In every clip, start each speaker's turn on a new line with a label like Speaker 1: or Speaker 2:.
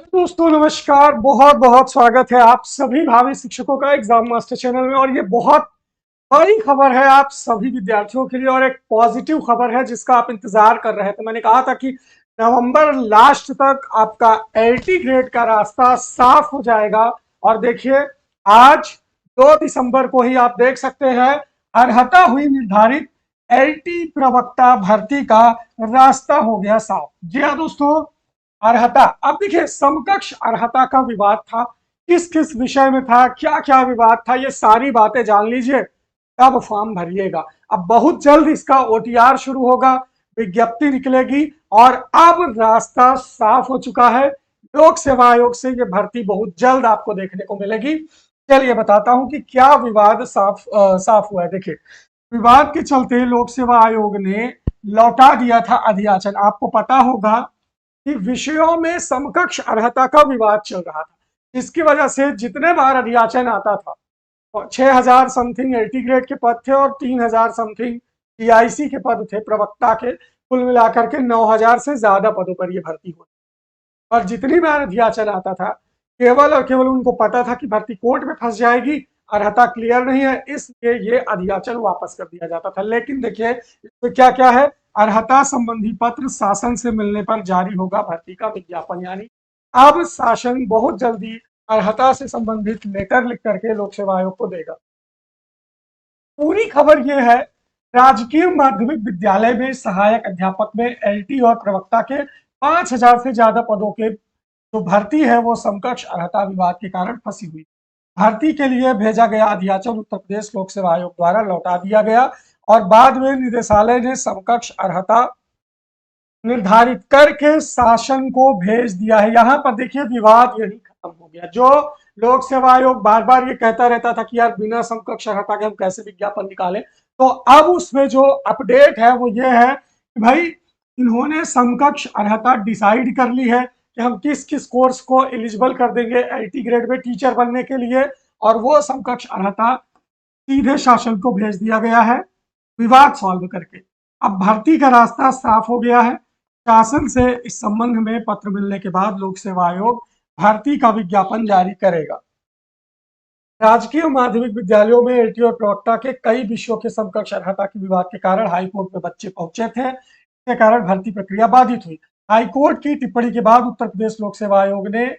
Speaker 1: दोस्तों नमस्कार। बहुत बहुत स्वागत है आप सभी भावी शिक्षकों का एग्जाम मास्टर चैनल में। और ये बहुत बड़ी खबर है आप सभी विद्यार्थियों के लिए और एक पॉजिटिव खबर है जिसका आप इंतजार कर रहे थे। मैंने कहा था कि नवंबर लास्ट तक आपका एलटी ग्रेड का रास्ता साफ हो जाएगा। और देखिए, आज 2 दिसंबर को ही आप देख सकते हैं अर्हता हुई निर्धारित एलटी प्रवक्ता भर्ती का रास्ता हो गया साफ। जी हाँ दोस्तों, अर्हता। अब देखिए, समकक्ष अर्हता का विवाद था, किस किस विषय में था, क्या क्या विवाद था, ये सारी बातें जान लीजिए तब फॉर्म भरिएगा। अब बहुत जल्द इसका ओटीआर शुरू होगा, विज्ञप्ति निकलेगी और अब रास्ता साफ हो चुका है। लोक सेवा आयोग से ये भर्ती बहुत जल्द आपको देखने को मिलेगी। चलिए बताता हूं कि क्या विवाद साफ हुआ है। देखिए, विवाद के चलते लोक सेवा आयोग ने लौटा दिया था अध्याचन। आपको पता होगा कि विषयों में समकक्ष अर्हता का विवाद चल रहा था, इसकी वजह से जितने बार अध्याचन आता था 6,000 समथिंग एलटी ग्रेड के पद थे और 3,000 समथिंग टीआईसी के पद थे प्रवक्ता के। कुल मिलाकर के 9,000 से ज्यादा पदों पर यह भर्ती हुई। और जितनी बार अध्याचन आता था, केवल और केवल उनको पता था कि भर्ती कोर्ट में फंस जाएगी, अर्हता क्लियर नहीं है, इसलिए ये अध्याचन वापस कर दिया जाता था। लेकिन देखिए, इसमें क्या क्या है। अर्हता संबंधी पत्र शासन से मिलने पर जारी होगा भर्ती का विज्ञापन। यानी अब शासन बहुत जल्दी अर्हता से संबंधित लेटर लिख करके लोक सेवा आयोग को देगा। पूरी खबर यह है, राजकीय माध्यमिक विद्यालय में सहायक अध्यापक में एलटी और प्रवक्ता के 5,000 से ज्यादा पदों के जो भर्ती है वो समकक्ष अर्हता विवाद के कारण फंसी हुई। भर्ती के लिए भेजा गया अध्याचन उत्तर प्रदेश लोक सेवा आयोग द्वारा लौटा दिया गया और बाद में निदेशालय ने समकक्ष अर्हता निर्धारित करके शासन को भेज दिया है। यहाँ पर देखिए, विवाद यही खत्म हो गया। जो लोक सेवा आयोग बार बार ये कहता रहता था कि यार बिना समकक्ष अर्हता के हम कैसे विज्ञापन निकालें, तो अब उसमें जो अपडेट है वो ये है कि भाई इन्होंने समकक्ष अर्हता डिसाइड कर ली है कि हम किस किस कोर्स को एलिजिबल कर देंगे एलटी ग्रेड में टीचर बनने के लिए, और वो समकक्ष अर्हता सीधे शासन को भेज दिया गया है विवाद सॉल्व करके। अब भर्ती का रास्ता साफ हो गया है। शासन से इस संबंध में पत्र मिलने के बाद लोक सेवा आयोग भर्ती का विज्ञापन जारी करेगा। राजकीय माध्यमिक विद्यालयों में एलटी और प्रवक्ता के कई विषयों के समकक्ष अर्हता के विवाद के कारण हाईकोर्ट में बच्चे पहुंचे थे, इसके कारण भर्ती प्रक्रिया बाधित हुई। हाईकोर्ट की टिप्पणी के बाद उत्तर प्रदेश लोक सेवा आयोग ने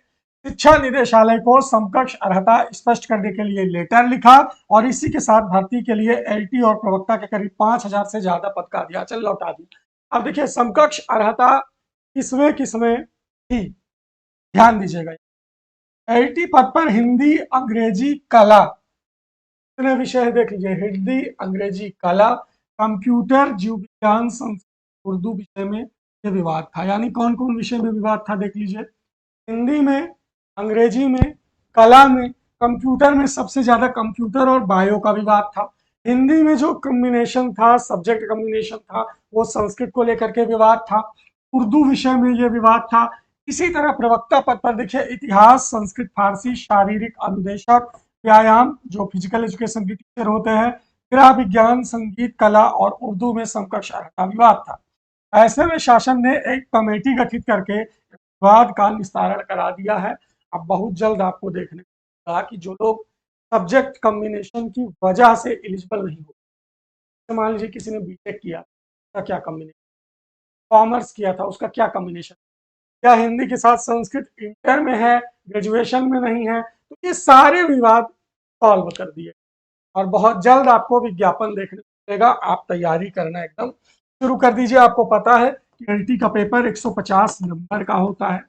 Speaker 1: शिक्षा निदेशालय को समकक्ष अर्हता स्पष्ट करने के लिए लेटर लिखा और इसी के साथ भर्ती के लिए एलटी और प्रवक्ता के करीब 5,000 से ज्यादा पद का अध्याचन लौटा दिया। अब देखिए, समकक्ष अर्हता किसमें किसमें थी, ध्यान दीजिएगा। एलटी पद पर हिंदी, अंग्रेजी, कला, इतने विषय देख लीजिए। हिंदी, अंग्रेजी, कला, कंप्यूटर, जीव विज्ञान, संस्कृत, उर्दू विषय में ये विवाद था। यानी कौन कौन विषय में विवाद था देख लीजिए। हिंदी में, अंग्रेजी में, कला में, कंप्यूटर में सबसे ज्यादा कंप्यूटर और बायो का विवाद था। हिंदी में जो कॉम्बिनेशन था, सब्जेक्ट कॉम्बिनेशन था, वो संस्कृत को लेकर के विवाद था। उर्दू विषय में ये विवाद था। इसी तरह प्रवक्ता पद पर देखिए, इतिहास, संस्कृत, फारसी, शारीरिक अनुदेशक, व्यायाम जो फिजिकल एजुकेशन के टीचर होते हैं, गृह विज्ञान, संगीत, कला और उर्दू में समकक्ष अर्हता विवाद था। ऐसे में शासन ने एक कमेटी गठित करके विवाद का निस्तारण करा दिया है। अब बहुत जल्द आपको देखने को मिलेगा कि जो लोग सब्जेक्ट कॉम्बिनेशन की वजह से एलिजिबल नहीं हो, मान लीजिए किसी ने बीटेक किया, उसका क्या कॉम्बिनेशन, कॉमर्स किया था उसका क्या कॉम्बिनेशन, या हिंदी के साथ संस्कृत इंटर में है, ग्रेजुएशन में नहीं है, तो ये सारे विवाद सॉल्व कर दिए और बहुत जल्द आपको विज्ञापन देखने को मिलेगा। आप तैयारी करना एकदम शुरू कर दीजिए। आपको पता है कि एलटी का पेपर 150 नंबर का होता है,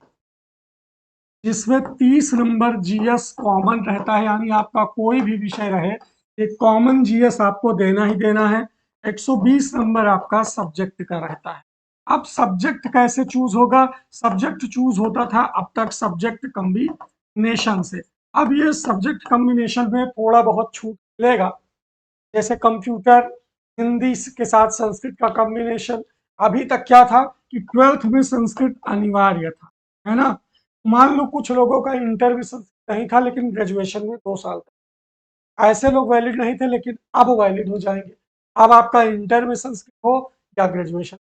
Speaker 1: जिसमें 30 नंबर जीएस कॉमन रहता है। यानी आपका कोई भी विषय रहे, एक कॉमन जीएस आपको देना ही देना है। 120 नंबर आपका सब्जेक्ट का रहता है। अब सब्जेक्ट कैसे चूज होगा, सब्जेक्ट चूज होता था अब तक सब्जेक्ट कॉम्बिनेशन से। अब ये सब्जेक्ट कॉम्बिनेशन में थोड़ा बहुत छूट मिलेगा। जैसे कंप्यूटर, हिंदी के साथ संस्कृत का कॉम्बिनेशन, अभी तक क्या था कि 12th में संस्कृत अनिवार्य था, है ना। मान लो कुछ लोगों का इंटर में संस्कृत नहीं था लेकिन ग्रेजुएशन में 2 साल तक, ऐसे लोग वैलिड नहीं थे लेकिन अब वैलिड हो जाएंगे। अब आपका इंटर में संस्कृत हो या ग्रेजुएशन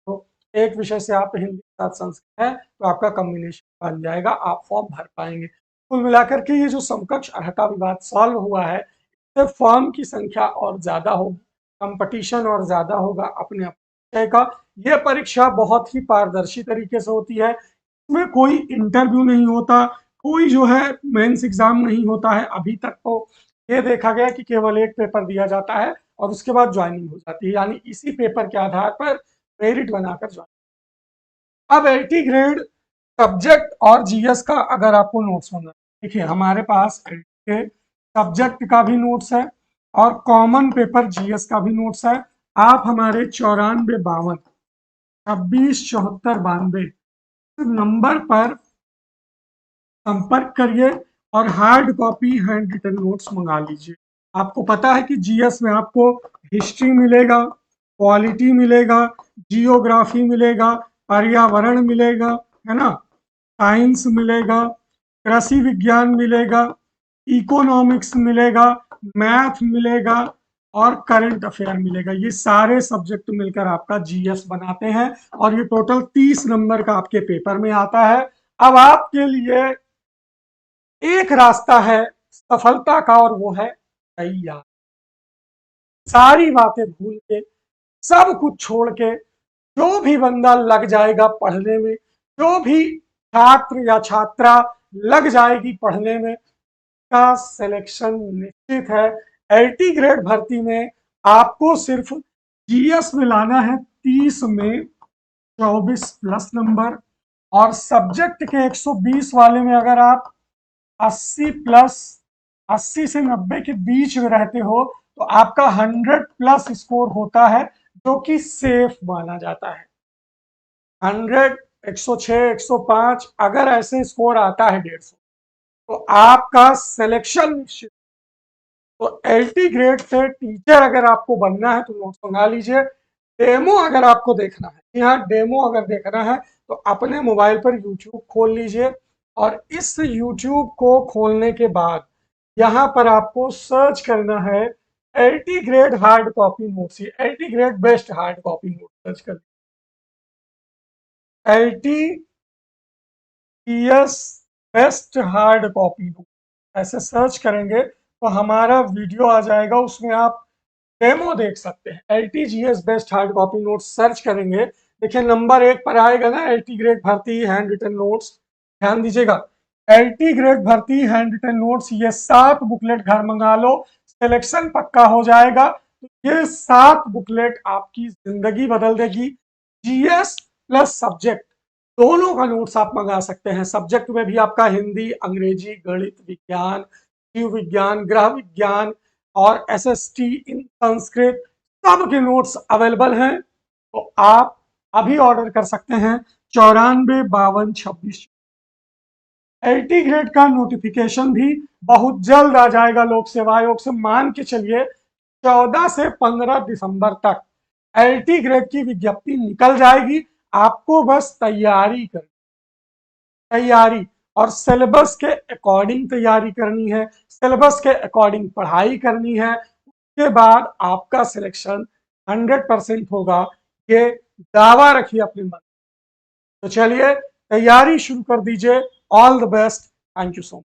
Speaker 1: हो, एक विषय से आप हिंदी के साथ संस्कृत है तो आपका कॉम्बिनेशन बन जाएगा, आप फॉर्म भर पाएंगे। कुल मिलाकर के ये जो समकक्ष अर्हता विवाद सॉल्व हुआ है, इससे फॉर्म की संख्या और ज्यादा होगी, कंपटीशन और ज्यादा होगा अपने विषय का। यह परीक्षा बहुत ही पारदर्शी तरीके से होती है, इसमें कोई इंटरव्यू नहीं होता, कोई जो है मेंस एग्जाम नहीं होता है। अभी तक तो ये देखा गया कि केवल एक पेपर दिया जाता है और उसके बाद ज्वाइनिंग हो जाती है, यानी इसी पेपर के आधार पर मेरिट बनाकर ज्वाइन। अब 80 ग्रेड सब्जेक्ट और जीएस का अगर आपको नोट्स होना, देखिए हमारे पास के सब्जेक्ट का भी नोट्स है और कॉमन पेपर जीएस का भी नोट्स है। आप हमारे 9452 2674 नंबर पर संपर्क करिए और hard copy handwritten notes मंगा लीजिए। आपको पता है कि जीएस में आपको हिस्ट्री मिलेगा, पॉलिटी मिलेगा, जियोग्राफी मिलेगा, पर्यावरण मिलेगा, है ना, साइंस मिलेगा, कृषि विज्ञान मिलेगा, इकोनॉमिक्स मिलेगा, मैथ मिलेगा और करंट अफेयर मिलेगा। ये सारे सब्जेक्ट मिलकर आपका जीएस बनाते हैं और ये टोटल 30 नंबर का आपके पेपर में आता है। अब आपके लिए एक रास्ता है सफलता का और वो है तैयार। सारी बातें भूल के, सब कुछ छोड़ के, जो भी बंदा लग जाएगा पढ़ने में, जो भी छात्र या छात्रा लग जाएगी पढ़ने में, का सिलेक्शन निश्चित है। 80 ग्रेड भर्ती में आपको सिर्फ जीएस में लाना है 30 में 24 प्लस नंबर, और सब्जेक्ट के 120 वाले में अगर आप 80 प्लस 80 से 90 के बीच में रहते हो तो आपका 100 प्लस स्कोर होता है, जो कि सेफ माना जाता है। 100, 106, 105 अगर ऐसे स्कोर आता है 150 तो आपका सिलेक्शन निश्चित। तो 80 ग्रेड से टीचर अगर आपको बनना है तो नोट्स मंगा लीजिए। डेमो अगर आपको देखना है, यहाँ डेमो अगर देखना है तो अपने मोबाइल पर यूट्यूब खोल लीजिए और इस यूट्यूब को खोलने के बाद यहाँ पर आपको सर्च करना है 80 grade hard copy notes, 80 grade best hard copy note search कर 80 ES best hard copy note ऐसे सर्च करेंगे तो हमारा वीडियो आ जाएगा, उसमें आप डेमो देख सकते हैं। LTGS best hard copy notes search करेंगे, देखिए नंबर 1 पर आएगा ना 80 ग्रेड भर्ती हैंड रिटन नोट्स। ध्यान दीजिएगा, 80 ग्रेड भर्ती हैंड रिटन नोट्स, ये 7 बुकलेट घर मंगा लो, सिलेक्शन पक्का हो जाएगा। तो ये 7 बुकलेट आपकी जिंदगी बदल देगी। जीएस प्लस सब्जेक्ट दोनों का नोट्स आप मंगा सकते हैं। सब्जेक्ट में भी आपका हिंदी, अंग्रेजी, गणित, विज्ञान, जीव विज्ञान, ग्रह विज्ञान और एसएसटी इन संस्कृत सब के नोट्स अवेलेबल हैं। तो आप अभी ऑर्डर कर सकते हैं 945226। 80 ग्रेड का नोटिफिकेशन भी बहुत जल्द आ जाएगा लोक सेवा आयोग से, मान के चलिए 14 से 15 दिसंबर तक 80 ग्रेड की विज्ञप्ति निकल जाएगी। आपको बस तैयारी और सिलेबस के अकॉर्डिंग तैयारी करनी है, सिलेबस के अकॉर्डिंग पढ़ाई करनी है, उसके बाद आपका सिलेक्शन 100% होगा। ये दावा रखिए अपने मन। तो चलिए तैयारी शुरू कर दीजिए। All the best, thank you so much.